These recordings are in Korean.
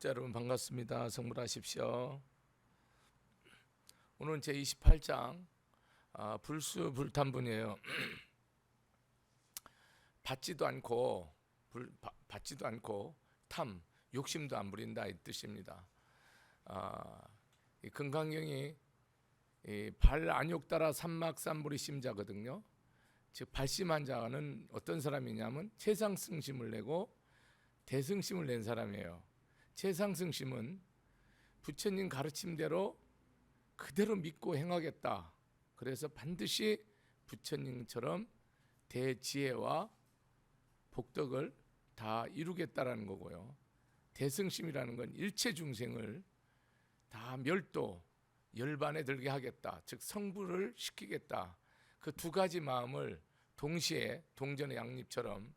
애청자 여러분 반갑습니다. 성불하십시오. 오늘은 제 28장 불수불탄분이에요. 받지도 않고 받지도 않고 탐 욕심도 안 부린다 이 뜻입니다. 이 금강경이 발 안욕 따라 삼막삼불이 심자거든요. 즉 발심한 자는 어떤 사람이냐면 최상승심을 내고 대승심을 낸 사람이에요. 최상승심은 부처님 가르침대로 그대로 믿고 행하겠다. 그래서 반드시 부처님처럼 대지혜와 복덕을 다 이루겠다라는 거고요. 대승심이라는 건 일체 중생을 다 멸도, 열반에 들게 하겠다. 즉 성불을 시키겠다. 그 두 가지 마음을 동시에 동전의 양립처럼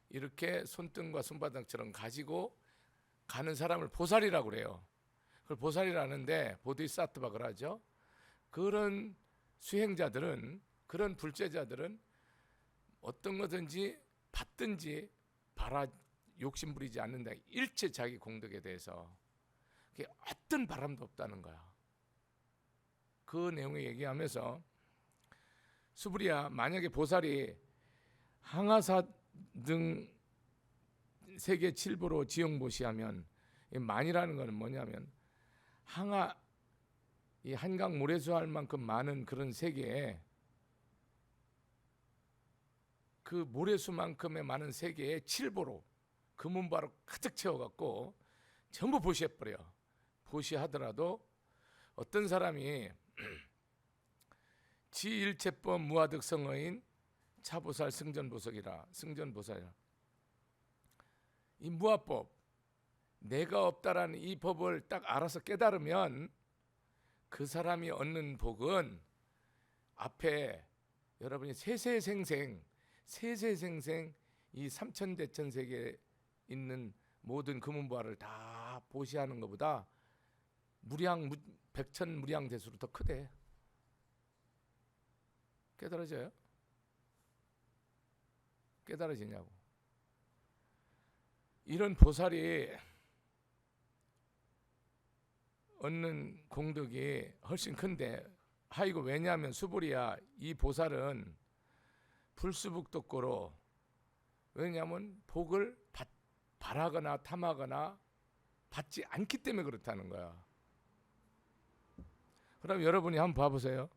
이렇게 손등과 손바닥처럼 가지고 가는 사람을 보살이라고 그래요. 그걸 보살이라는데 보디사트바 그러죠. 그런 수행자들은, 그런 불제자들은 어떤 거든지 받든지 욕심 부리지 않는다. 일체 자기 공덕에 대해서 그게 어떤 바람도 없다는 거야. 그 내용을 얘기하면서 수부리야, 만약에 보살이 항아사 등 세계 7부로 지용보시하면, 만이라는 것은 뭐냐면 항아, 이 한강 모래수할 만큼 많은 그런 세계에, 그 모래수만큼의 많은 세계에 7보로 금은바로 가득 채워갖고 전부 보시해버려. 보시하더라도 어떤 사람이 지일체법 무아득 성어인 차보살 승전보살이라, 이 무아법, 내가 없다라는 이 법을 딱 알아서 깨달으면 그 사람이 얻는 복은 앞에 여러분이 세세생생 이 삼천대천세계에 있는 모든 금은보화를 다 보시하는 것보다 백천무량대수로 더 크대. 깨달아져요? 깨달아지냐고. 이런 보살이 얻는 공덕이 훨씬 큰데, 이거 왜냐하면 수불이야, 이 보살은 불수북덕고로, 왜냐하면 복을 바라거나 탐하거나 받지 않기 때문에 그렇다는 거야. 그럼 여러분이 한번 봐보세요.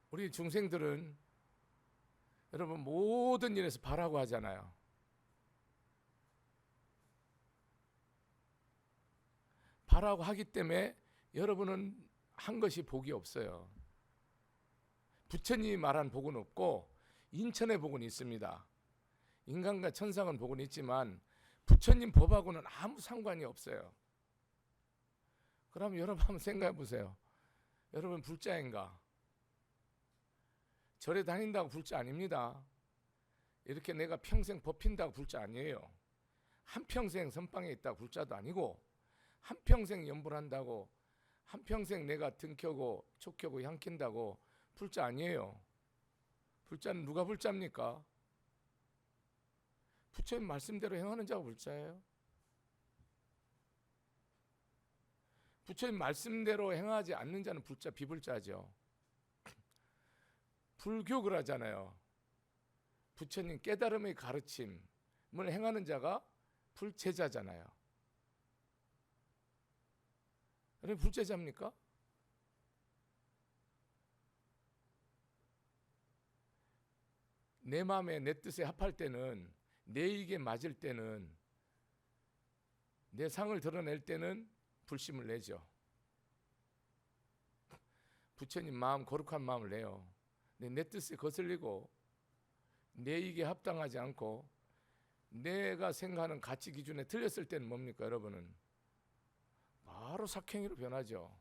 우리 중생들은 여러분 모든 일에서 바라고 하잖아요. 바라고 하기 때문에 여러분은 한 것이 복이 없어요. 부처님이 말한 복은 없고 인천의 복은 있습니다. 인간과 천상은 복은 있지만 부처님 법하고는 아무 상관이 없어요. 그럼 여러분 한번 생각해 보세요. 여러분 불자인가? 절에 다닌다고 불자 아닙니다. 이렇게 내가 평생 법힌다고 불자 아니에요. 한평생 선방에 있다고 불자도 아니고, 한평생 연불한다고, 한평생 내가 등켜고 촉켜고 향킨다고 불자 아니에요. 불자는 누가 불자입니까? 부처님 말씀대로 행하는 자가 불자예요. 부처님 말씀대로 행하지 않는 자는 불자, 비불자죠. 불교 그러잖아요. 부처님 깨달음의 가르침을 행하는 자가 불제자잖아요. 그럼 불제자입니까? 내 마음에 내 뜻에 합할 때는, 내意에 맞을 때는, 내 상을 드러낼 때는 불심을 내죠. 부처님 마음, 거룩한 마음을 내요. 내 뜻에 거슬리고 내意에 합당하지 않고 내가 생각하는 가치 기준에 틀렸을 때는 뭡니까 여러분은? 바로 사행위로 변하죠.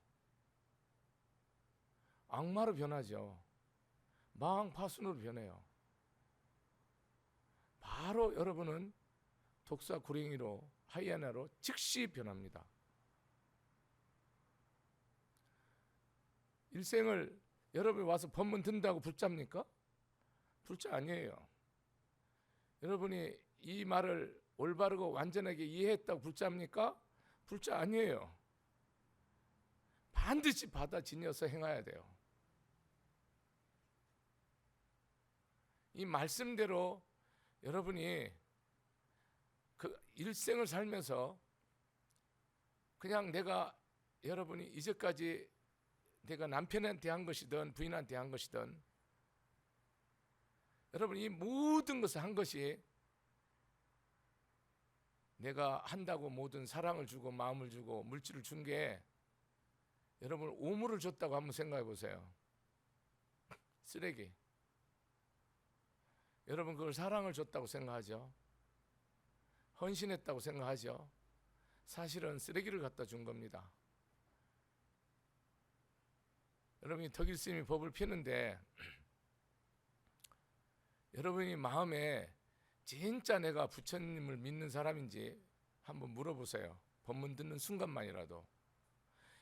악마로 변하죠. 망파순으로 변해요. 바로 여러분은 독사 구랭이로, 하이에나로 즉시 변합니다. 일생을 여러분이 와서 법문 듣는다고 불자입니까? 불자 아니에요. 여러분이 이 말을 올바르고 완전하게 이해했다고 불자입니까? 불자 아니에요. 반드시 받아 지녀서 행해야 돼요. 이 말씀대로 여러분이 그 일생을 살면서 그냥 여러분이 이제까지 내가 남편한테 한 것이든 부인한테 한 것이든 여러분 이 모든 것을 한 것이 내가 한다고 모든 사랑을 주고 마음을 주고 물질을 준 게 여러분 오물을 줬다고 한번 생각해 보세요. 쓰레기. 여러분 그걸 사랑을 줬다고 생각하죠? 헌신했다고 생각하죠? 사실은 쓰레기를 갖다 준 겁니다. 여러분이 덕일스님이 법을 피는데 여러분이 마음에 진짜 내가 부처님을 믿는 사람인지 한번 물어보세요. 법문 듣는 순간만이라도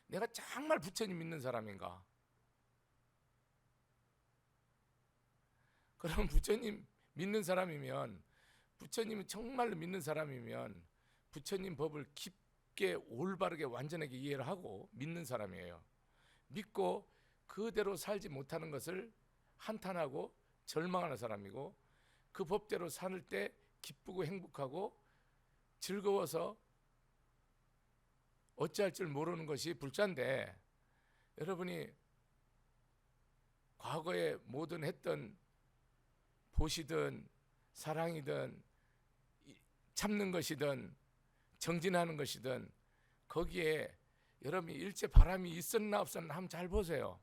내가 정말 부처님 믿는 사람인가? 그럼 부처님 믿는 사람이면 부처님을 정말로 믿는 사람이면 부처님 법을 깊게 올바르게 완전하게 이해를 하고 믿는 사람이에요. 믿고 그대로 살지 못하는 것을 한탄하고 절망하는 사람이고 그 법대로 살 때 기쁘고 행복하고 즐거워서 어찌할 줄 모르는 것이 불자인데 여러분이 과거에 모든 했던 보시든 사랑이든 참는 것이든 정진하는 것이든 거기에 여러분이 일체 바람이 있었나 없었나 한번 잘 보세요.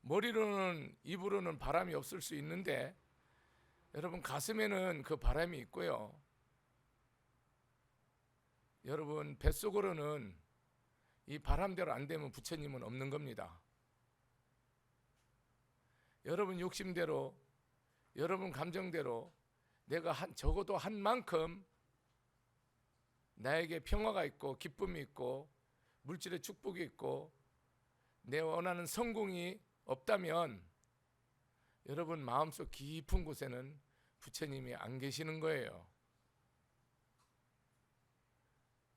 머리로는 입으로는 바람이 없을 수 있는데 여러분 가슴에는 그 바람이 있고요. 여러분 뱃속으로는 이 바람대로 안 되면 부처님은 없는 겁니다. 여러분 욕심대로 여러분 감정대로 내가 적어도 한 만큼 나에게 평화가 있고 기쁨이 있고 물질의 축복이 있고 내 원하는 성공이 없다면 여러분 마음속 깊은 곳에는 부처님이 안 계시는 거예요.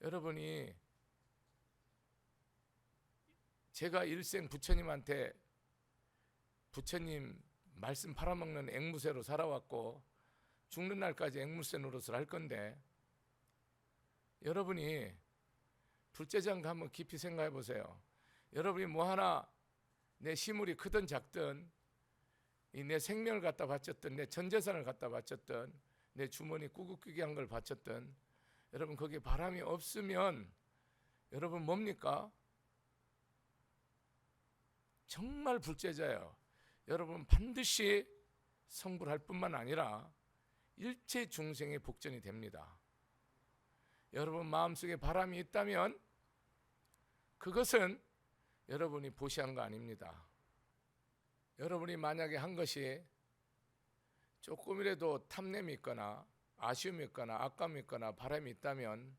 여러분이 제가 일생 부처님한테 부처님 말씀 팔아먹는 앵무새로 살아왔고 죽는 날까지 앵무새 노릇을 할 건데 여러분이 불제장가 한번 깊이 생각해 보세요. 여러분이 뭐 하나 내 시물이 크든 작든 내 생명을 갖다 바쳤든 내 전 재산을 갖다 바쳤든 내 주머니 꾸깃꾸깃 한 걸 바쳤든 여러분 거기에 바람이 없으면 여러분 뭡니까? 정말 불제자예요. 여러분 반드시 성불할 뿐만 아니라 일체 중생의 복전이 됩니다. 여러분 마음속에 바람이 있다면 그것은 여러분이 보시한 거 아닙니다. 여러분이 만약에 한 것이 조금이라도 탐냄이 있거나 아쉬움이 있거나 악감이 있거나 바람이 있다면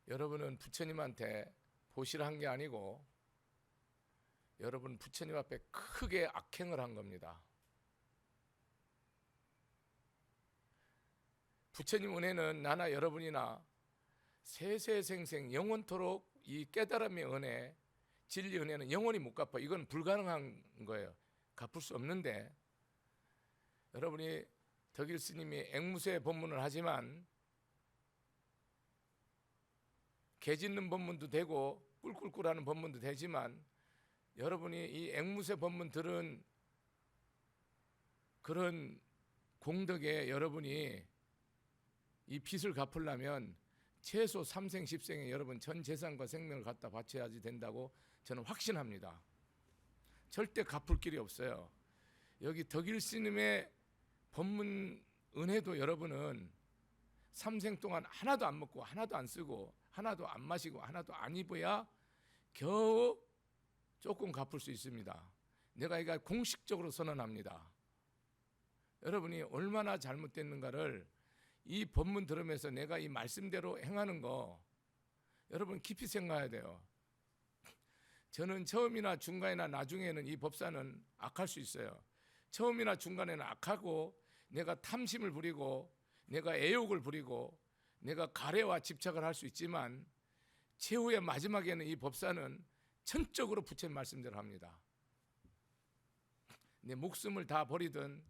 여러분은 부처님한테 보시를 한 게 아니고 여러분 부처님 앞에 크게 악행을 한 겁니다. 부처님 은혜는 나나 여러분이나 세세생생 영원토록 이 깨달음의 은혜, 진리 은혜는 영원히 못 갚아. 이건 불가능한 거예요. 갚을 수 없는데 여러분이 덕일 스님이 앵무새 법문을 하지만 개 짖는 법문도 되고 꿀꿀꿀하는 법문도 되지만 여러분이 이 앵무새 법문 들은 그런 공덕에 여러분이 이 빚을 갚으려면 최소 3생 10생에 여러분 전 재산과 생명을 갖다 바쳐야지 된다고 저는 확신합니다. 절대 갚을 길이 없어요. 여기 덕일 스님의 법문 은혜도 여러분은 3생 동안 하나도 안 먹고 하나도 안 쓰고 하나도 안 마시고 하나도 안 입어야 겨우 조금 갚을 수 있습니다. 내가 이거 공식적으로 선언합니다. 여러분이 얼마나 잘못됐는가를 이 법문 들으면서 내가 이 말씀대로 행하는 거 여러분 깊이 생각해야 돼요. 저는 처음이나 중간이나 나중에는 이 법사는 악할 수 있어요. 처음이나 중간에는 악하고 내가 탐심을 부리고 내가 애욕을 부리고 내가 가래와 집착을 할 수 있지만 최후의 마지막에는 이 법사는 전적으로 부처님 말씀대로 합니다. 내 목숨을 다 버리든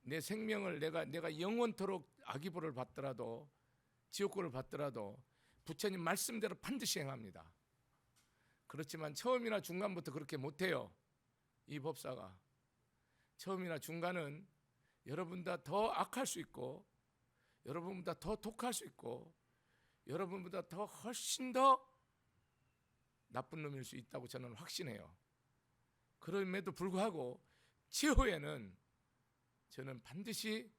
내 생명을 내가 영원토록 아기보를 받더라도 지옥고를 받더라도 부처님 말씀대로 반드시 행합니다. 그렇지만 처음이나 중간부터 그렇게 못해요. 이 법사가 처음이나 중간은 여러분보다 더 악할 수 있고 여러분보다 더 독할 수 있고 여러분보다 더 훨씬 더 나쁜 놈일 수 있다고 저는 확신해요. 그럼에도 불구하고 최후에는 저는 반드시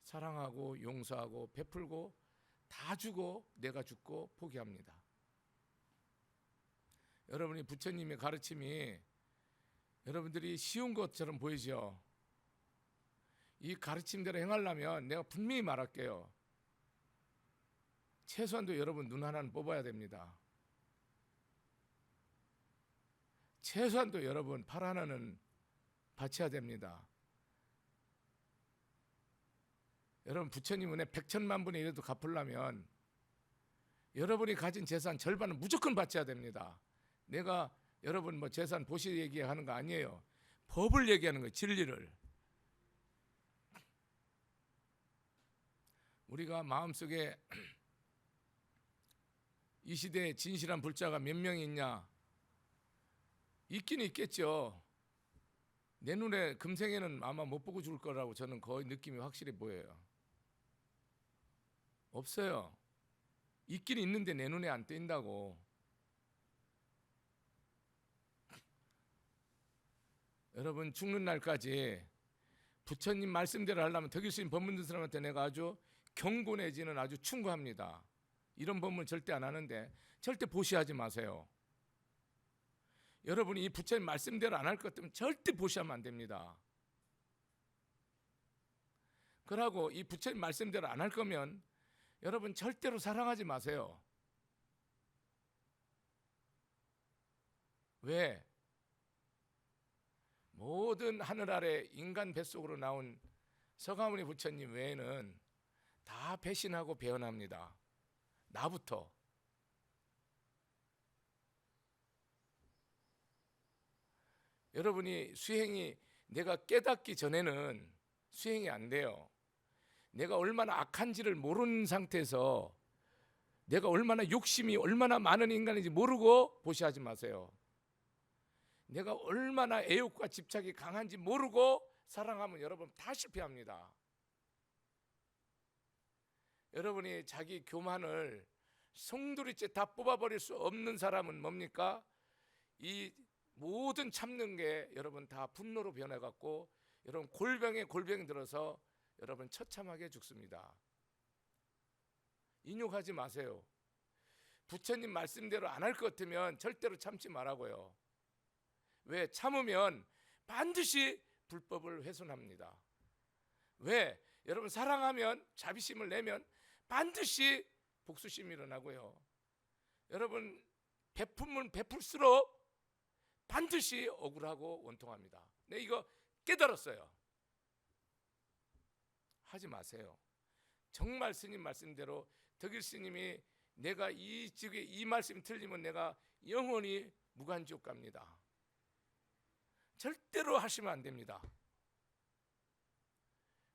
사랑하고 용서하고 베풀고 다 주고 내가 죽고 포기합니다. 여러분이 부처님의 가르침이 여러분들이 쉬운 것처럼 보이죠? 이 가르침대로 행하려면 내가 분명히 말할게요. 최소한도 여러분 눈 하나는 뽑아야 됩니다. 최소한도 여러분 팔 하나는 바쳐야 됩니다. 여러분 부처님 은혜 100천만 분의 1이라도 갚으려면 여러분이 가진 재산 절반은 무조건 바쳐야 됩니다. 내가 여러분 뭐 재산 보시 얘기하는 거 아니에요. 법을 얘기하는 거예요. 진리를. 우리가 마음속에 이 시대에 진실한 불자가 몇 명이 있냐? 있긴 있겠죠. 내 눈에 금생에는 아마 못 보고 죽을 거라고 저는 거의 느낌이 확실히 보여요. 없어요. 있긴 있는데 내 눈에 안 띈다고. 여러분 죽는 날까지 부처님 말씀대로 하려면 덕일스님 법문 듣는 사람한테 내가 아주 경고 내지는 아주 충고합니다. 이런 법문 절대 안 하는데 절대 보시하지 마세요. 여러분이 이 부처님 말씀대로 안 할 것 같으면 절대 보시하면 안 됩니다. 그러고 이 부처님 말씀대로 안 할 거면 여러분 절대로 사랑하지 마세요. 왜? 모든 하늘 아래 인간 뱃속으로 나온 서가모니 부처님 외에는 다 배신하고 배언합니다. 나부터. 여러분이 수행이 내가 깨닫기 전에는 수행이 안 돼요. 내가 얼마나 악한지를 모르는 상태에서 내가 얼마나 욕심이 얼마나 많은 인간인지 모르고 보시하지 마세요. 내가 얼마나 애욕과 집착이 강한지 모르고 사랑하면 여러분 다 실패합니다. 여러분이 자기 교만을 송두리째 다 뽑아버릴 수 없는 사람은 뭡니까? 이 모든 참는 게 여러분 다 분노로 변해갖고 여러분 골병에 골병이 들어서 여러분 처참하게 죽습니다. 인욕하지 마세요. 부처님 말씀대로 안 할 것 같으면 절대로 참지 말라고요. 왜? 참으면 반드시 불법을 훼손합니다. 왜? 여러분 사랑하면 자비심을 내면 반드시 복수심이 일어나고요. 여러분 베풀면 베풀수록 반드시 억울하고 원통합니다. 네, 이거 깨달았어요. 하지 마세요. 정말 스님 말씀대로 덕일 스님이 내가 이 지금 이 말씀이 틀리면 내가 영원히 무간지옥 갑니다. 절대로 하시면 안 됩니다.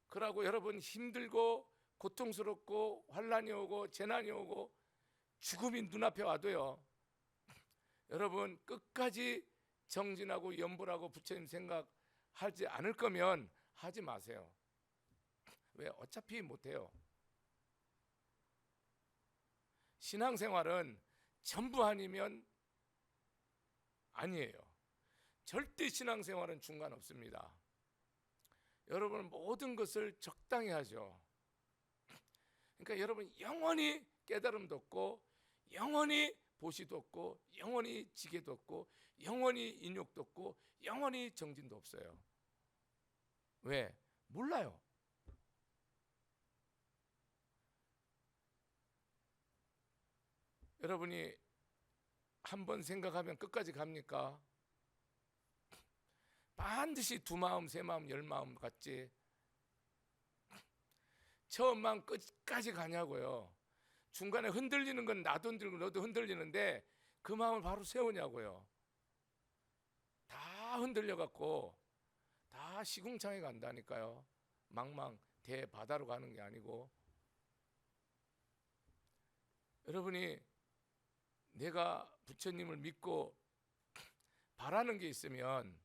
그러고 여러분 힘들고 고통스럽고 환난이 오고 재난이 오고 죽음이 눈앞에 와도요. 여러분 끝까지 정진하고 염불하고 부처님 생각하지 않을 거면 하지 마세요. 왜? 어차피 못해요. 신앙생활은 전부 아니면 아니에요. 절대 신앙생활은 중간 없습니다. 여러분 모든 것을 적당히 하죠. 그러니까 여러분 영원히 깨달음도 없고 영원히 보시도 없고 영원히 지게도 없고 영원히 인욕도 없고 영원히 정진도 없어요. 왜? 몰라요. 여러분이 한 번 생각하면 끝까지 갑니까? 반드시 두 마음, 세 마음, 열 마음 같지. 처음만 끝까지 가냐고요. 중간에 흔들리는 건 나도 흔들고 너도 흔들리는데 그 마음을 바로 세우냐고요. 다 흔들려 갖고 다 시궁창에 간다니까요. 망망 대바다로 가는 게 아니고. 여러분이 내가 부처님을 믿고 바라는 게 있으면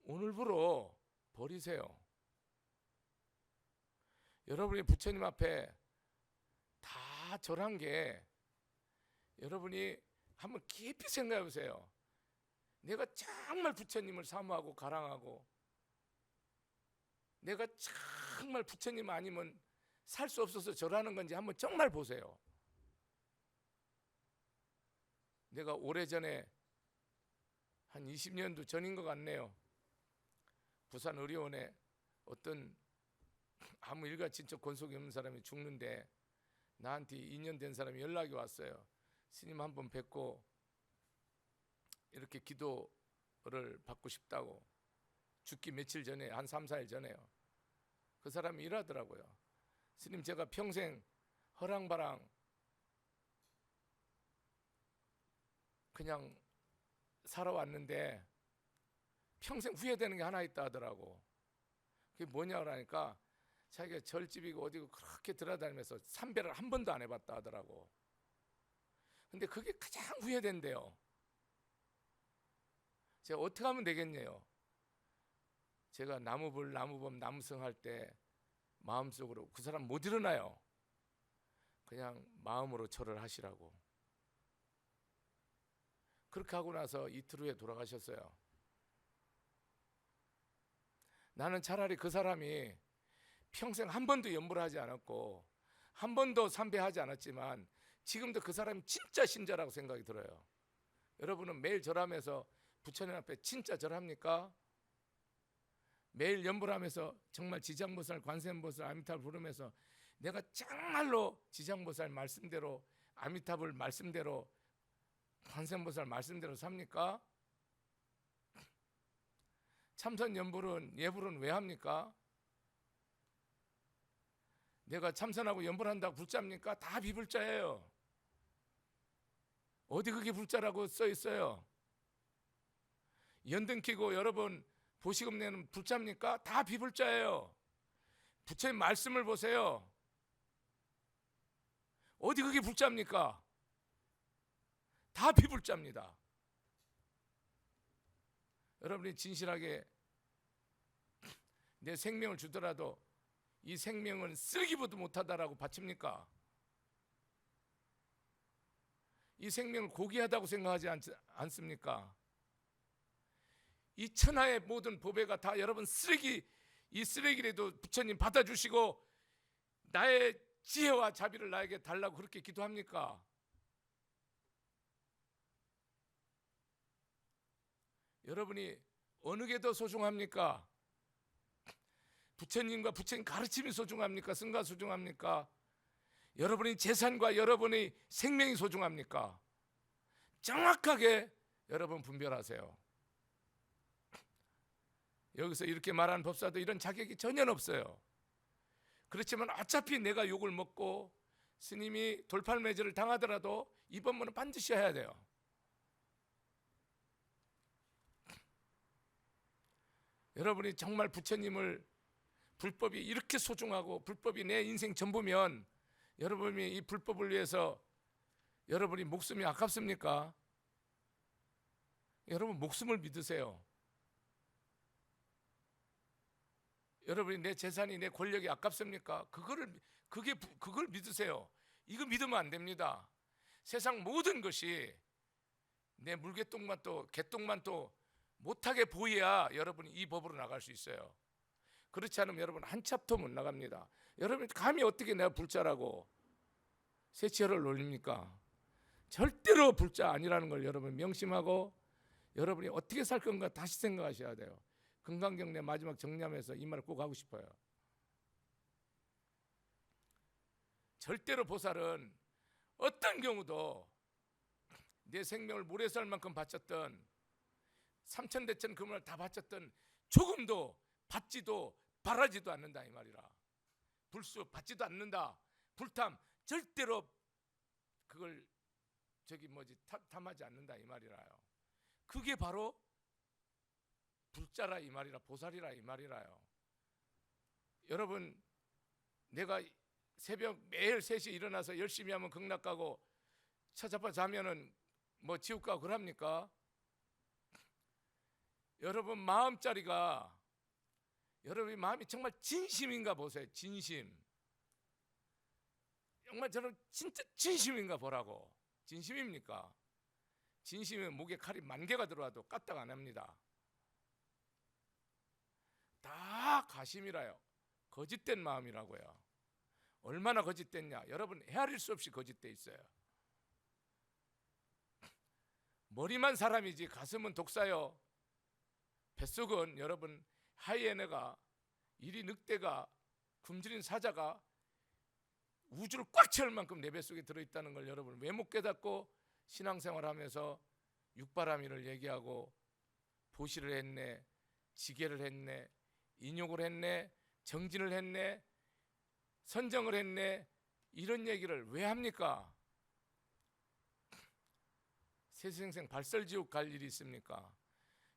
오늘부로 버리세요. 여러분이 부처님 앞에 다 절한 게 여러분이 한번 깊이 생각해 보세요. 내가 정말 부처님을 사모하고 가랑하고 내가 정말 부처님 아니면 살 수 없어서 절하는 건지 한번 정말 보세요. 내가 오래전에 한 20년도 전인 것 같네요. 부산 의료원에 어떤 아무 일가친 척 권속이 없는 사람이 죽는데 나한테 2년 된 사람이 연락이 왔어요. 스님 한번 뵙고 이렇게 기도를 받고 싶다고. 죽기 며칠 전에, 한 3, 4일 전에요. 그 사람이 이러더라고요. 스님, 제가 평생 허랑바랑 그냥 살아왔는데 평생 후회되는 게 하나 있다 하더라고. 그게 뭐냐 그러니까 자기가 절집이고 어디고 그렇게 들어다니면서 삼배를 한 번도 안 해봤다 하더라고. 근데 그게 가장 후회된대요. 제가 어떻게 하면 되겠냐요. 제가 나무불, 나무범, 나무성 할 때 마음속으로 그 사람 못 일어나요. 그냥 마음으로 절을 하시라고. 그렇게 하고 나서 이틀 후에 돌아가셨어요. 나는 차라리 그 사람이 평생 한 번도 염불을 하지 않았고 한 번도 삼배하지 않았지만 지금도 그 사람이 진짜 신자라고 생각이 들어요. 여러분은 매일 절하면서 부처님 앞에 진짜 절합니까? 매일 염불하면서 정말 지장보살, 관세음보살, 아미타불 부르면서 내가 정말로 지장보살 말씀대로, 아미타불 말씀대로, 관세음보살 말씀대로 삽니까? 참선 염불은, 예불은 왜 합니까? 내가 참선하고 염불한다고 불자입니까? 다 비불자예요. 어디 그게 불자라고 써 있어요? 연등 키고 여러분 보시금 내는 불자입니까? 다 비불자예요. 부처님 말씀을 보세요. 어디 그게 불자입니까? 다 비불자입니다. 여러분이 진실하게 내 생명을 주더라도 이 생명은 쓰기보도 못하다라고 바칩니까? 이 생명을 고귀하다고 생각하지 않습니까? 이 천하의 모든 보배가 다 여러분 쓰레기, 이 쓰레기라도 부처님 받아주시고 나의 지혜와 자비를 나에게 달라고 그렇게 기도합니까? 여러분이 어느 게 더 소중합니까? 부처님과 부처님 가르침이 소중합니까? 승가 소중합니까? 여러분의 재산과 여러분의 생명이 소중합니까? 정확하게 여러분 분별하세요. 여기서 이렇게 말하는 법사도 이런 자격이 전혀 없어요. 그렇지만 어차피 내가 욕을 먹고 스님이 돌팔매질을 당하더라도 이 법문은 반드시 해야 돼요. 여러분이 정말 부처님을 불법이 이렇게 소중하고 불법이 내 인생 전부면 여러분이 이 불법을 위해서 여러분이 목숨이 아깝습니까? 여러분 목숨을 믿으세요. 여러분이 내 재산이 내 권력이 아깝습니까? 그걸 믿으세요. 이거 믿으면 안 됩니다. 세상 모든 것이 내 물개똥만 또 개똥만 또 못하게 보여야 여러분이 이 법으로 나갈 수 있어요. 그렇지 않으면 여러분 한 찹도 못 나갑니다. 여러분 감히 어떻게 내가 불자라고 세치혈을 놀립니까? 절대로 불자 아니라는 걸 여러분 명심하고 여러분이 어떻게 살 건가 다시 생각하셔야 돼요. 금강경례 마지막 정리하면서 이 말을 꼭 하고 싶어요. 절대로 보살은 어떤 경우도 내 생명을 모래서 할 만큼 바쳤던 삼천대천 금을 다 바쳤던 조금도 받지도 바라지도 않는다 이 말이라. 불수 받지도 않는다. 불탐 절대로 그걸 탐하지 않는다 이 말이라요. 그게 바로 불자라 이 말이라, 보살이라 이 말이라요. 여러분, 내가 새벽 매일 3시에 일어나서 열심히 하면 극락 가고 처잡아 자면은 뭐 지옥 가고 그럽니까? 여러분 마음자리가, 여러분의 마음이 정말 진심인가 보세요. 진심. 정말 저는 진짜 진심인가 보라고. 진심입니까? 진심이면 목에 칼이 10,000개가 들어와도 까딱 안 합니다. 다 가심이라요. 거짓된 마음이라고요. 얼마나 거짓됐냐? 여러분 헤아릴 수 없이 거짓돼 있어요. 머리만 사람이지 가슴은 독사요. 뱃속은 여러분 하이에나가, 이리 늑대가, 굶주린 사자가 우주를 꽉 채울 만큼 내 뱃속에 들어있다는 걸 여러분 왜 못 깨닫고 신앙생활하면서 육바라밀을 얘기하고 보시를 했네, 지계를 했네, 인욕을 했네, 정진을 했네, 선정을 했네, 이런 얘기를 왜 합니까? 세생생 발설지옥 갈 일이 있습니까?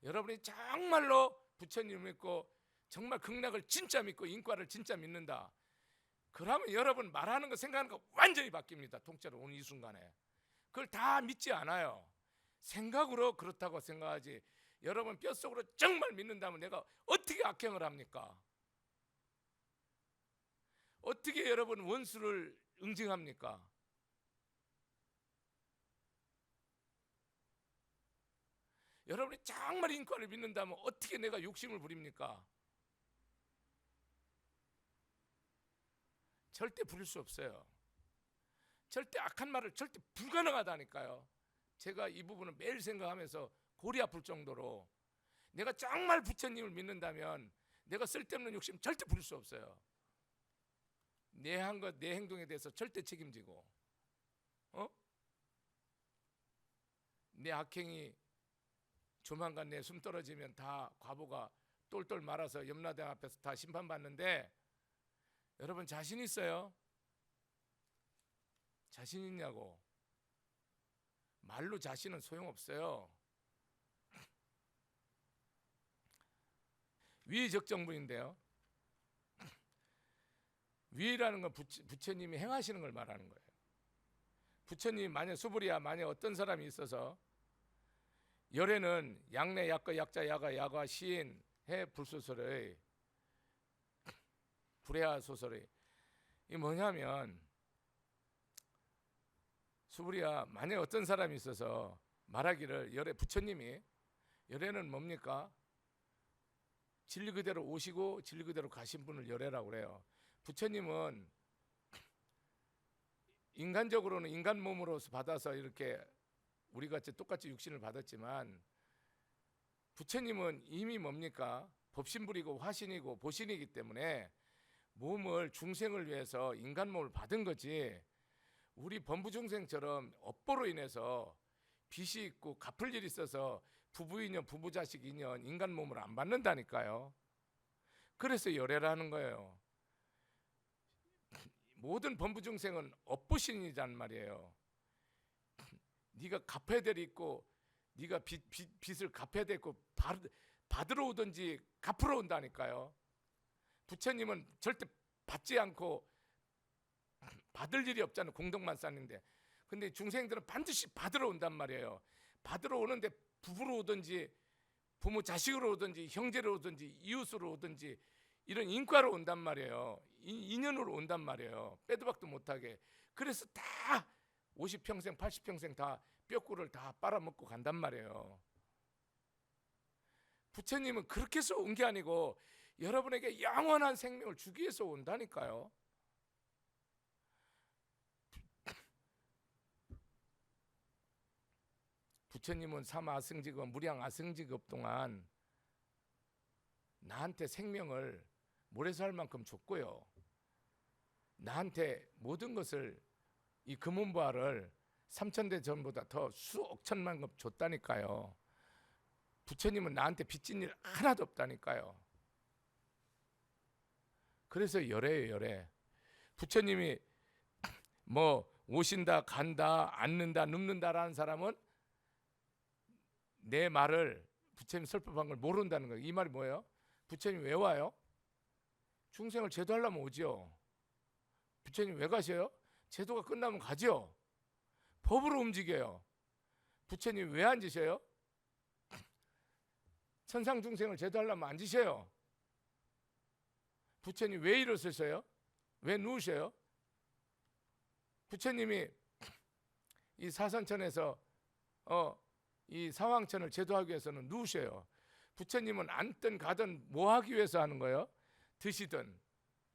여러분이 정말로 부처님을 믿고 정말 극락을 진짜 믿고 인과를 진짜 믿는다, 그러면 여러분 말하는 거 생각하는 거 완전히 바뀝니다. 통째로 오늘 이 순간에. 그걸 다 믿지 않아요. 생각으로 그렇다고 생각하지, 여러분 뼛속으로 정말 믿는다면 내가 어떻게 악행을 합니까? 어떻게 여러분 원수를 응징합니까? 여러분이 정말 인권을 믿는다면 어떻게 내가 욕심을 부립니까? 절대 부릴 수 없어요. 절대 악한 말을 절대 불가능하다니까요. 제가 이 부분을 매일 생각하면서 골이 아플 정도로, 내가 정말 부처님을 믿는다면 내가 쓸데없는 욕심 절대 부릴 수 없어요. 내 한 것, 내 행동에 대해서 절대 책임지고, 내 악행이 조만간 내 숨 떨어지면 다 과보가 똘똘 말아서 염라대왕 앞에서 다 심판받는데, 여러분 자신 있어요? 자신 있냐고. 말로 자신은 소용없어요. 위적정부인데요, 위라는 건 부처님이 행하시는 걸 말하는 거예요. 부처님 만약 수불이야, 만약 어떤 사람이 있어서 열애는 양내 약거 약자 야가 야가 시인 해 불소설의 불해야 소설의, 이 뭐냐면 수불이야, 만약 어떤 사람이 있어서 말하기를, 열애, 부처님이 열애는 뭡니까? 진리 그대로 오시고 진리 그대로 가신 분을 열애라고 그래요. 부처님은 인간적으로는 인간 몸으로서 받아서 이렇게 우리같이 똑같이 육신을 받았지만, 부처님은 이미 뭡니까? 법신불이고 화신이고 보신이기 때문에 몸을 중생을 위해서 인간 몸을 받은 거지, 우리 범부중생처럼 업보로 인해서 빚이 있고 갚을 일이 있어서 부부인연 부부자식 인연 인간 몸을 안 받는다니까요. 그래서 열애라는 거예요. 모든 범부중생은 업보신이란 말이에요. 네가 갚아야 될 일이 있고, 네가 빚을 갚아야 되고 받으러 오든지 갚으러 온다니까요. 부처님은 절대 받지 않고 받을 일이 없잖아요. 공덕만 쌓는데. 근데 중생들은 반드시 받으러 온단 말이에요. 받으러 오는데 부부로 오든지 부모 자식으로 오든지 형제로 오든지 이웃으로 오든지 이런 인과로 온단 말이에요. 인연으로 온단 말이에요. 빼도 박도 못하게. 그래서 다 50평생 80평생 다 뼈골을 다 빨아먹고 간단 말이에요. 부처님은 그렇게 해서 온 게 아니고 여러분에게 영원한 생명을 주기 위해서 온다니까요. 부처님은 삼아승직업 무량아승직업 동안 나한테 생명을 모래서 할 만큼 줬고요, 나한테 모든 것을, 이 금은보화를 3,000대 전보다 더 수억 천만 급 줬다니까요. 부처님은 나한테 빚진 일 하나도 없다니까요. 그래서 열애예요, 열애. 부처님이 뭐 오신다, 간다, 앉는다, 눕는다라는 사람은 내 말을 부처님 설법한 걸 모른다는 거예요. 이 말이 뭐예요? 부처님 왜 와요? 중생을 제도하려면 오죠. 부처님 왜 가셔요? 제도가 끝나면 가죠. 법으로 움직여요. 부처님 왜 앉으셔요? 천상 중생을 제도하려면 앉으셔요. 부처님 왜 일어서셔요? 왜 누우셔요? 부처님이 이 사선천에서 이 사왕천을 제도하기 위해서는 누우셔요. 부처님은 앉든 가든 뭐 하기 위해서 하는 거예요? 드시든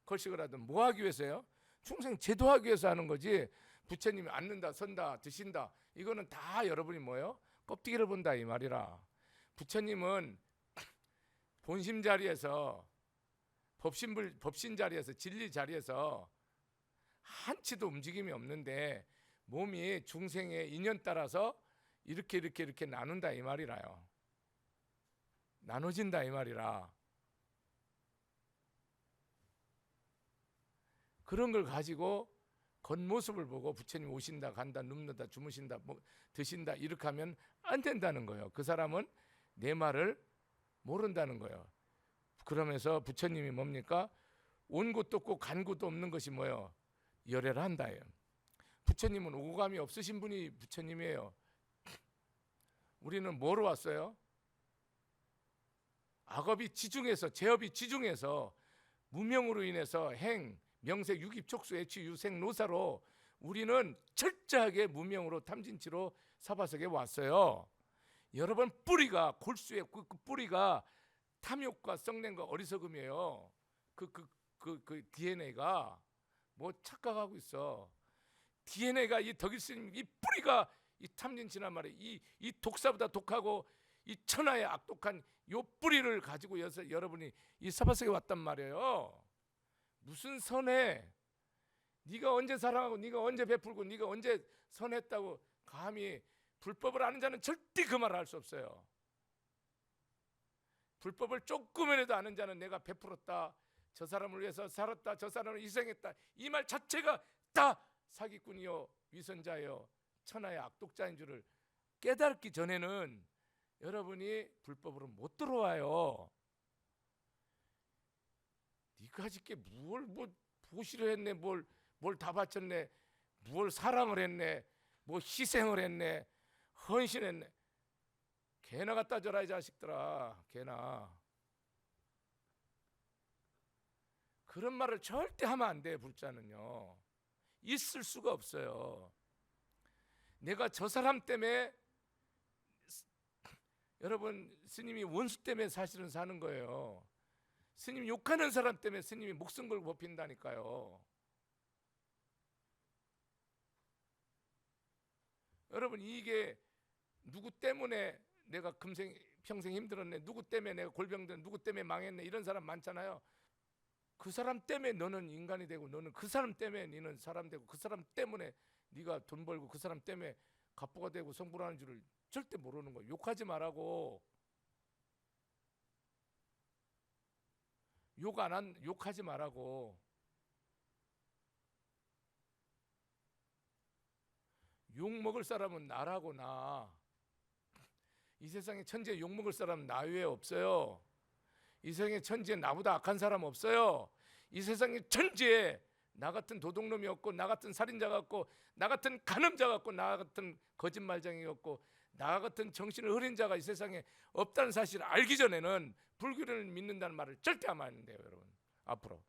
걸식을 하든 뭐 하기 위해서요? 중생 제도하기 위해서 하는 거지. 부처님이 앉는다, 선다, 드신다, 이거는 다 여러분이 뭐예요? 껍데기를 본다 이 말이라. 부처님은 본심 자리에서 법신 자리에서 진리 자리에서 한치도 움직임이 없는데 몸이 중생의 인연 따라서 이렇게 나눈다 이 말이라요. 나눠진다 이 말이라. 그런 걸 가지고 겉모습을 보고 부처님 오신다, 간다, 눕는다, 주무신다, 뭐 드신다 이렇게 하면 안 된다는 거예요. 그 사람은 내 말을 모른다는 거예요. 그러면서 부처님이 뭡니까? 온 곳도 없고 간 곳도 없는 것이 뭐예요? 열애를 한다예요. 부처님은 오감이 없으신 분이 부처님이에요. 우리는 뭐로 왔어요? 악업이 지중해서, 죄업이 지중해서 무명으로 인해서 행, 명색, 육입, 촉수, 애취, 유생, 노사로 우리는 철저하게 무명으로 탐진치로 사바석에 왔어요. 여러분 뿌리가 골수의 그 뿌리가 탐욕과 썩냄과 어리석음이에요. 그 DNA가 뭐 착각하고 있어. DNA가 이 덕일스님 이 뿌리가 이 탐진치란 말이에요. 이 독사보다 독하고 이 천하의 악독한 요 뿌리를 가지고 여러분이 이 사바석에 왔단 말이에요. 무슨 선해? 네가 언제 사랑하고 네가 언제 베풀고 네가 언제 선했다고 감히 불법을 아는 자는 절대 그 말을 할 수 없어요. 불법을 조금이라도 아는 자는 내가 베풀었다, 저 사람을 위해서 살았다, 저 사람을 희생했다, 이 말 자체가 다 사기꾼이요 위선자요 천하의 악독자인 줄을 깨닫기 전에는 여러분이 불법으로 못 들어와요. 네가 짓게 뭘 보시를 했네, 뭘 다 바쳤네, 뭘 사랑을 했네, 뭐 희생을 했네, 헌신했네. 개나 갖다 줘라 이 자식들아, 개나. 그런 말을 절대 하면 안 돼. 불자는요 있을 수가 없어요. 내가 저 사람 때문에, 여러분 스님이 원수 때문에 사실은 사는 거예요. 스님 욕하는 사람 때문에 스님이 목숨 걸고 뽑힌다니까요. 여러분 이게 누구 때문에 내가 평생 힘들었네, 누구 때문에 내가 골병든, 누구 때문에 망했네, 이런 사람 많잖아요. 그 사람 때문에 너는 인간이 되고, 너는 그 사람 때문에 너는 사람 되고, 그 사람 때문에 네가 돈 벌고, 그 사람 때문에 갑부가 되고 성불하는 줄을 절대 모르는 거예요. 욕하지 말라고. 욕하지 말라고. 욕 먹을 사람은 나라고. 나. 이 세상에 천지에 욕 먹을 사람은 나 외에 없어요. 이 세상에 천지에 나보다 악한 사람 없어요. 이 세상에 천지에 나 같은 도둑놈이 없고, 나 같은 살인자가 없고, 나 같은 간음자가 없고, 나 같은 거짓말쟁이 없고, 나 같은 정신을 흐린 자가 이 세상에 없다는 사실을 알기 전에는 불교를 믿는다는 말을 절대 하면 안 돼요. 여러분 앞으로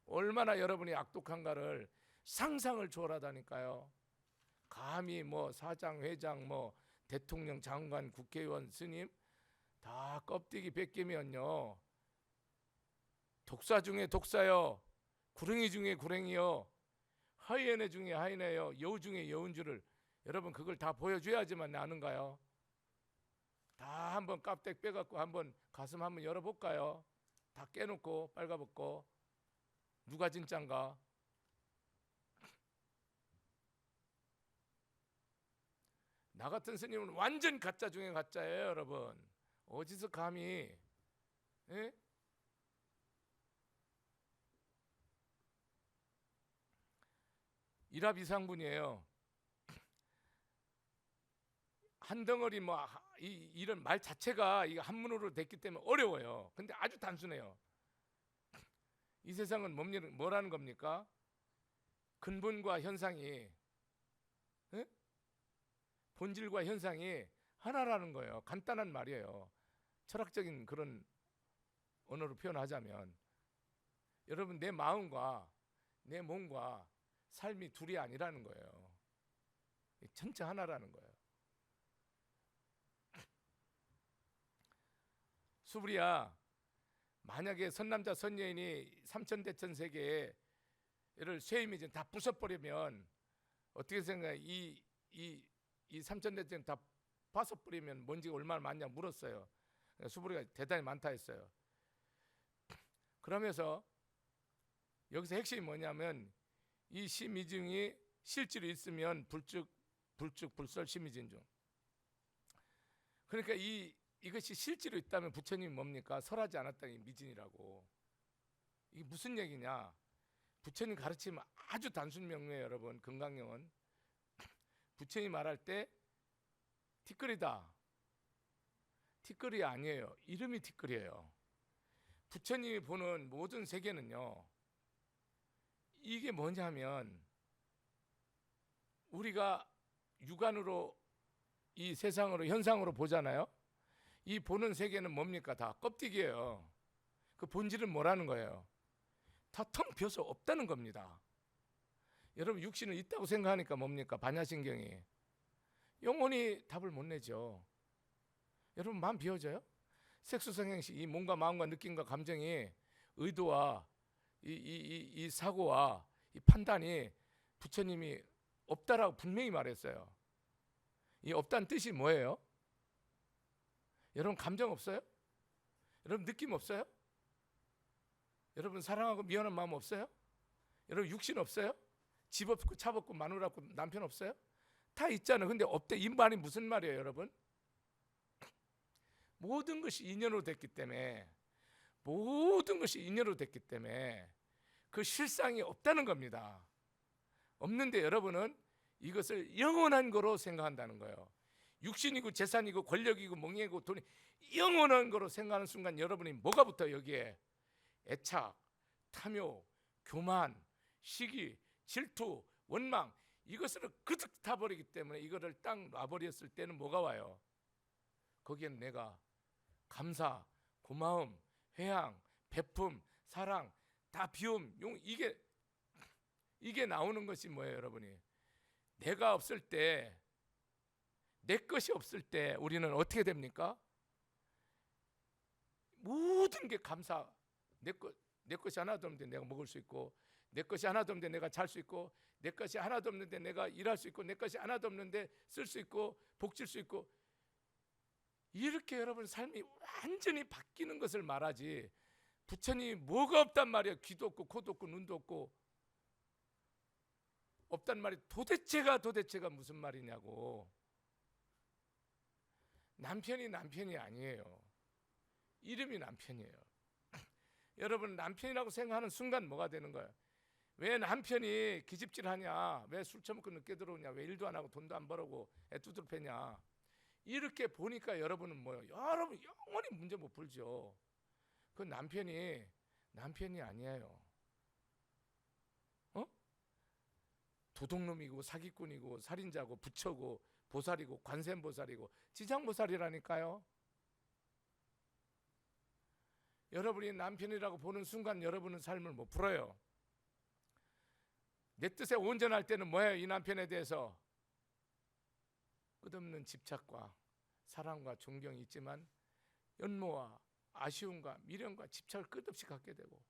얼마나 여러분이 악독한가를 상상을 초월하다니까요. 감히 뭐 사장, 회장, 뭐 대통령, 장관, 국회의원, 스님 다 껍데기 벗기면요 독사 중에 독사요, 구렁이 중에 구렁이요, 하이에네 중에 하이에네요, 여우 중에 여우인 줄을 여러분 그걸 다 보여줘야지만 아는가요? 다 한번 껍데기 빼갖고 한번 가슴 한번 열어볼까요? 다 깨놓고 빨가벗고 누가 진짠가? 나 같은 스님은 완전 가짜 중에 가짜예요, 여러분. 어디서 감히? 예? 일합 이상분이에요. 한 덩어리 이런 말 자체가 이거 한문으로 됐기 때문에 어려워요. 근데 아주 단순해요. 이 세상은 뭐라는 겁니까? 근본과 현상이, 예? 본질과 현상이 하나라는 거예요. 간단한 말이에요. 철학적인 그런 언어로 표현하자면, 여러분, 내 마음과 내 몸과 삶이 둘이 아니라는 거예요. 전체 하나라는 거예요. 수불이야, 만약에 선남자 선여인이 삼천대천 세계를 쇠임이 다 부숴버리면 어떻게 생각해? 이 삼천대천 다 부숴버리면 먼지가 얼마나 많냐 물었어요. 수불이가 대단히 많다 했어요. 그러면서 여기서 핵심이 뭐냐면, 이 심이중이 실제로 있으면 불설 심이진중. 그러니까 이것이 실제로 있다면 부처님이 뭡니까? 설하지 않았다는 게 미진이라고. 이게 무슨 얘기냐? 부처님 가르치면 아주 단순 명료해요, 여러분. 금강경은 부처님이 말할 때 티끌이다, 티끌이 아니에요. 이름이 티끌이에요. 부처님이 보는 모든 세계는요, 이게 뭐냐면, 우리가 육안으로 이 세상으로 현상으로 보잖아요. 이 보는 세계는 뭡니까? 다 껍데기예요. 그 본질은 뭐라는 거예요? 다 텅 비어서 없다는 겁니다. 여러분, 육신은 있다고 생각하니까 뭡니까? 반야신경이 영원히 답을 못 내죠. 여러분, 마음 비워져요? 색수성행식, 이 몸과 마음과 느낌과 감정이, 의도와 이 사고와 이 판단이 부처님이 없다라고 분명히 말했어요. 이 없다는 뜻이 뭐예요? 여러분, 감정 없어요? 여러분, 느낌 없어요? 여러분, 사랑하고 미워하는 마음 없어요? 여러분, 육신 없어요? 집 없고 차 없고 마누라 없고 남편 없어요? 다 있잖아요. 근데 없대, 이 말이 무슨 말이에요, 여러분? 모든 것이 인연으로 됐기 때문에, 모든 것이 인연으로 됐기 때문에 그 실상이 없다는 겁니다. 없는데 여러분은 이것을 영원한 거로 생각한다는 거예요. 육신이고 재산이고 권력이고 멍해고 돈이 영원한 거로 생각하는 순간, 여러분이 뭐가 붙어요? 여기에 애착, 탐욕, 교만, 시기, 질투, 원망, 이것을 그득 타버리기 때문에, 이거를 딱 놔버렸을 때는 뭐가 와요? 거기에는 내가 감사, 고마움, 회향, 베품, 사랑, 다 비움, 용, 이게 나오는 것이 뭐예요, 여러분이? 내가 없을 때, 내 것이 없을 때 우리는 어떻게 됩니까? 모든 게 감사. 내 것이 하나도 없는데 내가 먹을 수 있고, 내 것이 하나도 없는데 내가 잘 수 있고, 내 것이 하나도 없는데 내가 일할 수 있고, 내 것이 하나도 없는데 쓸 수 있고, 복질 수 있고, 이렇게 여러분 삶이 완전히 바뀌는 것을 말하지, 부처님이 뭐가 없단 말이에요. 귀도 없고 코도 없고 눈도 없고 없단 말이 도대체가 무슨 말이냐고. 남편이 아니에요. 이름이 남편이에요. 여러분, 남편이라고 생각하는 순간 뭐가 되는 거예요? 왜 남편이 기집질하냐? 왜 술 처먹고 늦게 들어오냐? 왜 일도 안 하고 돈도 안 벌고 애 두드러 패냐? 이렇게 보니까 여러분은 뭐예요? 여러분 영원히 문제 못 풀죠. 그 남편이 아니에요. 도둑놈이고 사기꾼이고 살인자고 부처고 보살이고 관세음보살이고 지장보살이라니까요. 여러분이 남편이라고 보는 순간 여러분은 삶을 못 풀어요. 내 뜻에 온전할 때는 뭐예요? 이 남편에 대해서 끝없는 집착과 사랑과 존경이 있지만, 연모와 아쉬움과 미련과 집착을 끝없이 갖게 되고,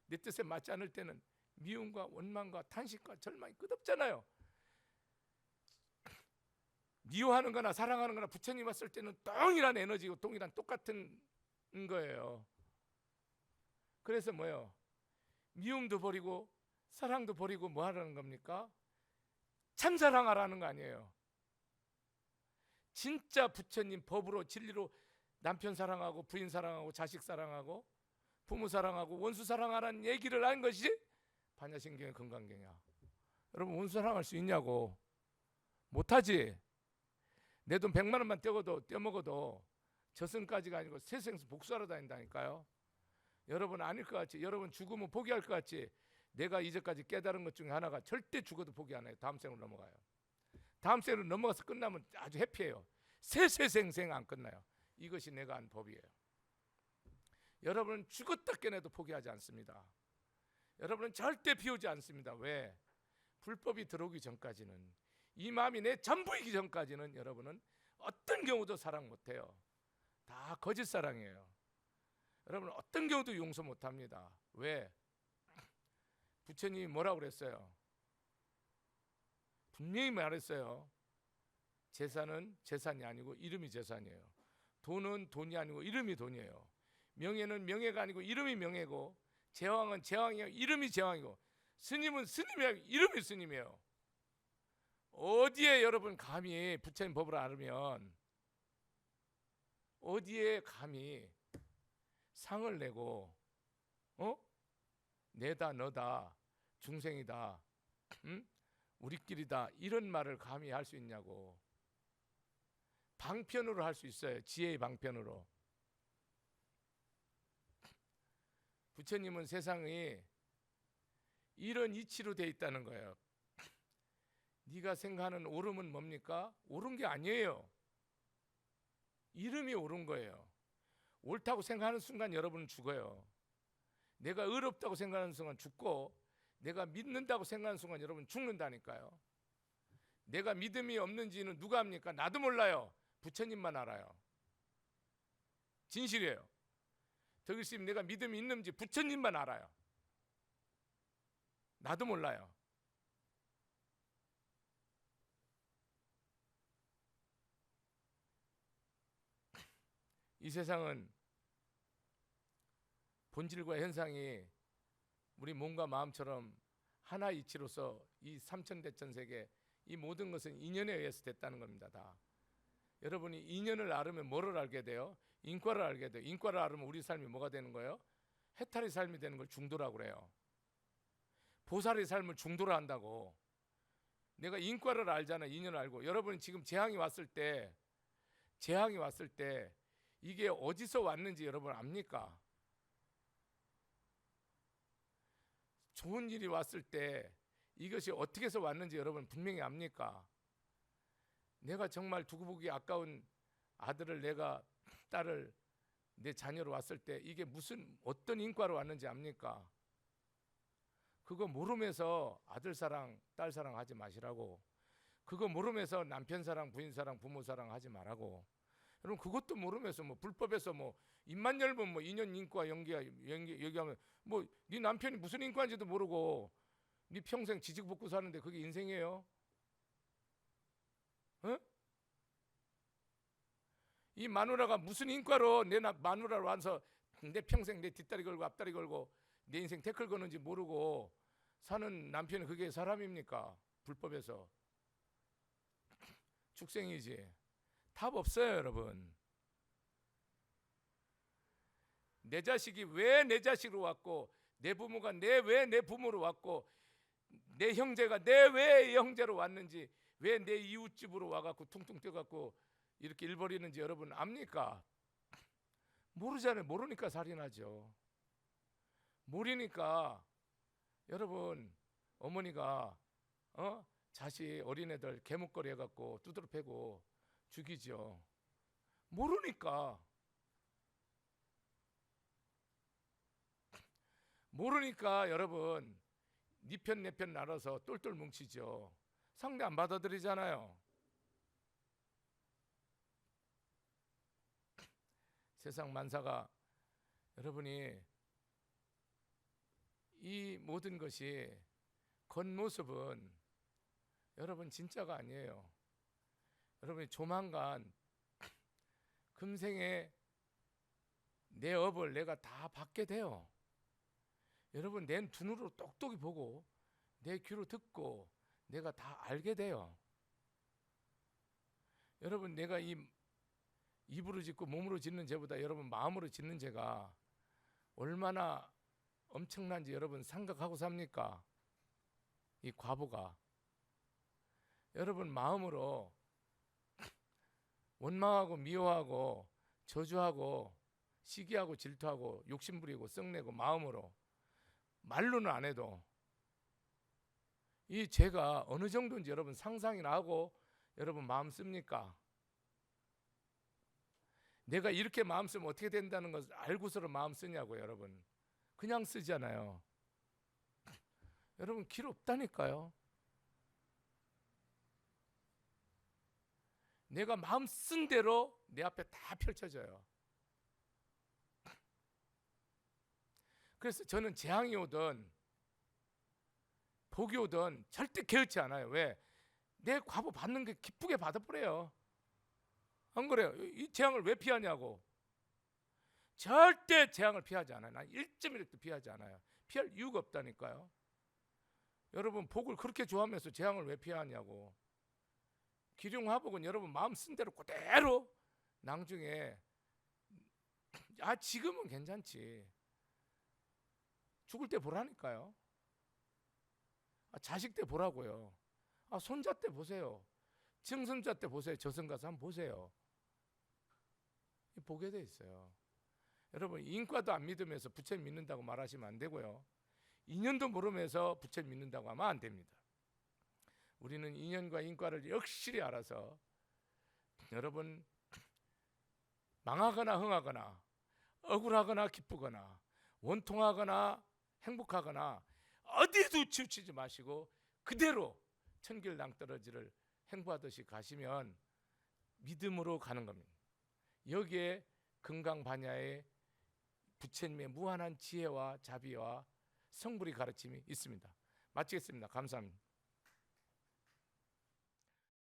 내 뜻에 맞지 않을 때는 미움과 원망과 탄식과 절망이 끝없잖아요. 미워하는 거나 사랑하는 거나 부처님 왔을 때는 동일한 에너지고 동일한 똑같은 거예요. 그래서 뭐예요? 미움도 버리고 사랑도 버리고 뭐 하라는 겁니까? 참사랑하라는 거 아니에요. 진짜 부처님 법으로 진리로 남편 사랑하고 부인 사랑하고 자식 사랑하고 부모 사랑하고 원수 사랑하라는 얘기를 한 것이 반야신경의 건강경이야. 여러분 원수 사랑할 수 있냐고. 못하지. 내 돈 100만 원만 떼먹어도 저승까지가 아니고 세생수 복수하러 다닌다니까요. 여러분 아닐 것 같지? 여러분 죽으면 포기할 것 같지? 내가 이제까지 깨달은 것 중에 하나가 절대 죽어도 포기 안 해요. 다음 생으로 넘어가요. 다음 생으로 넘어가서 끝나면 아주 해피해요. 세세생생 안 끝나요. 이것이 내가 한 법이에요. 여러분은 죽었다 깨내도 포기하지 않습니다. 여러분은 절대 비우지 않습니다. 왜? 불법이 들어오기 전까지는, 이 마음이 내 전부이기 전까지는 여러분은 어떤 경우도 사랑 못해요. 다 거짓 사랑이에요. 여러분 어떤 경우도 용서 못합니다. 왜? 부처님이 뭐라고 그랬어요? 분명히 말했어요. 재산은 재산이 아니고 이름이 재산이에요. 돈은 돈이 아니고 이름이 돈이에요. 명예는 명예가 아니고 이름이 명예고, 제왕은 제왕이요 이름이 제왕이고, 스님은 스님이요 이름이 스님이에요. 어디에 여러분 감히 부처님 법을 알으면 어디에 감히 상을 내고 내다 너다 중생이다 우리끼리다 이런 말을 감히 할 수 있냐고. 방편으로 할 수 있어요. 지혜의 방편으로. 부처님은 세상이 이런 이치로 돼 있다는 거예요. 네가 생각하는 옳음은 뭡니까? 옳은 게 아니에요. 이름이 옳은 거예요. 옳다고 생각하는 순간 여러분은 죽어요. 내가 의롭다고 생각하는 순간 죽고, 내가 믿는다고 생각하는 순간 여러분 죽는다니까요. 내가 믿음이 없는지는 누가 합니까? 나도 몰라요. 부처님만 알아요. 진실이에요. 덕일스님 내가 믿음이 있는지 부처님만 알아요. 나도 몰라요. 이 세상은 본질과 현상이 우리 몸과 마음처럼 하나 이치로서 이 삼천대천세계 이 모든 것은 인연에 의해서 됐다는 겁니다. 다. 여러분이 인연을 알으면 뭐를 알게 돼요? 인과를 알게 돼요. 인과를 알으면 우리 삶이 뭐가 되는 거예요? 해탈의 삶이 되는 걸 중도라고 그래요. 보살의 삶을 중도로 한다고. 내가 인과를 알잖아. 인연을 알고. 여러분 지금 재앙이 왔을 때 이게 어디서 왔는지 여러분 압니까? 좋은 일이 왔을 때 이것이 어떻게 해서 왔는지 여러분 분명히 압니까? 내가 정말 두고 보기 아까운 아들을, 내가 딸을 내 자녀로 왔을 때 이게 무슨 어떤 인과로 왔는지 압니까? 그거 모르면서 아들 사랑, 딸 사랑 하지 마시라고. 그거 모르면서 남편 사랑, 부인 사랑, 부모 사랑 하지 말라고. 여러분 그것도 모르면서 뭐 불법에서 뭐 입만 열면 뭐 인연 인과 얘기하면 뭐 네 남편이 무슨 인과인지도 모르고 네 평생 지지고 사는데 그게 인생이에요? 어? 이 마누라가 무슨 인과로 내 마누라로 와서 내 평생 내 뒷다리 걸고 앞다리 걸고 내 인생 태클 거는지 모르고 사는 남편이 그게 사람입니까? 불법에서 축생이지. 답 없어요, 여러분. 내 자식이 왜 내 자식으로 왔고, 내 부모가 왜 내 부모로 왔고, 내 형제가 왜 형제로 왔는지, 왜 내 이웃집으로 와갖고 퉁퉁 뛰어갖고 이렇게 일 벌이는지 여러분 압니까? 모르잖아요. 모르니까 살인하죠. 모르니까 여러분 어머니가 자식 어린애들 개목걸이 해갖고 두드러 패고 죽이죠. 모르니까 여러분 네 편 내 편 나눠서 똘똘 뭉치죠. 상대 안 받아들이잖아요. 세상 만사가 여러분이 이 모든 것이 겉모습은 여러분 진짜가 아니에요. 여러분이 조만간 금생에 내 업을 내가 다 받게 돼요. 여러분 내 눈으로 똑똑히 보고 내 귀로 듣고 내가 다 알게 돼요. 여러분 내가 이 입으로 짓고 몸으로 짓는 죄보다 여러분 마음으로 짓는 죄가 얼마나 엄청난지 여러분 생각하고 삽니까? 이 과부가 여러분 마음으로 원망하고 미워하고 저주하고 시기하고 질투하고 욕심부리고 썩내고 마음으로 말로는 안 해도 이 죄가 어느 정도인지 여러분 상상이나 하고 여러분 마음 씁니까? 내가 이렇게 마음 쓰면 어떻게 된다는 것을 알고서는 마음 쓰냐고요. 여러분 그냥 쓰잖아요. 여러분 길 없다니까요. 내가 마음 쓴 대로 내 앞에 다 펼쳐져요. 그래서 저는 재앙이 오든 복이 오든 절대 개의치 않아요. 왜? 내 과부 받는 게 기쁘게 받아버려요. 안 그래요? 이 재앙을 왜 피하냐고. 절대 재앙을 피하지 않아요. 난 1.1도 피하지 않아요. 피할 이유가 없다니까요. 여러분 복을 그렇게 좋아하면서 재앙을 왜 피하냐고. 기륭화복은 여러분 마음 쓴 대로 그대로 나중에 지금은 괜찮지. 죽을 때 보라니까요. 자식 때 보라고요. 손자 때 보세요. 증손자 때 보세요. 저승 가서 한번 보세요. 보게 돼 있어요. 여러분 인과도 안 믿으면서 부처님 믿는다고 말하시면 안 되고요. 인연도 모르면서 부처님 믿는다고 하면 안 됩니다. 우리는 인연과 인과를 역실히 알아서 여러분 망하거나 흥하거나 억울하거나 기쁘거나 원통하거나 행복하거나 어디에도 치우치지 마시고 그대로 천길 낭떠러지를 행보하듯이 가시면 믿음으로 가는 겁니다. 여기에 금강반야의 부처님의 무한한 지혜와 자비와 성불의 가르침이 있습니다. 마치겠습니다. 감사합니다.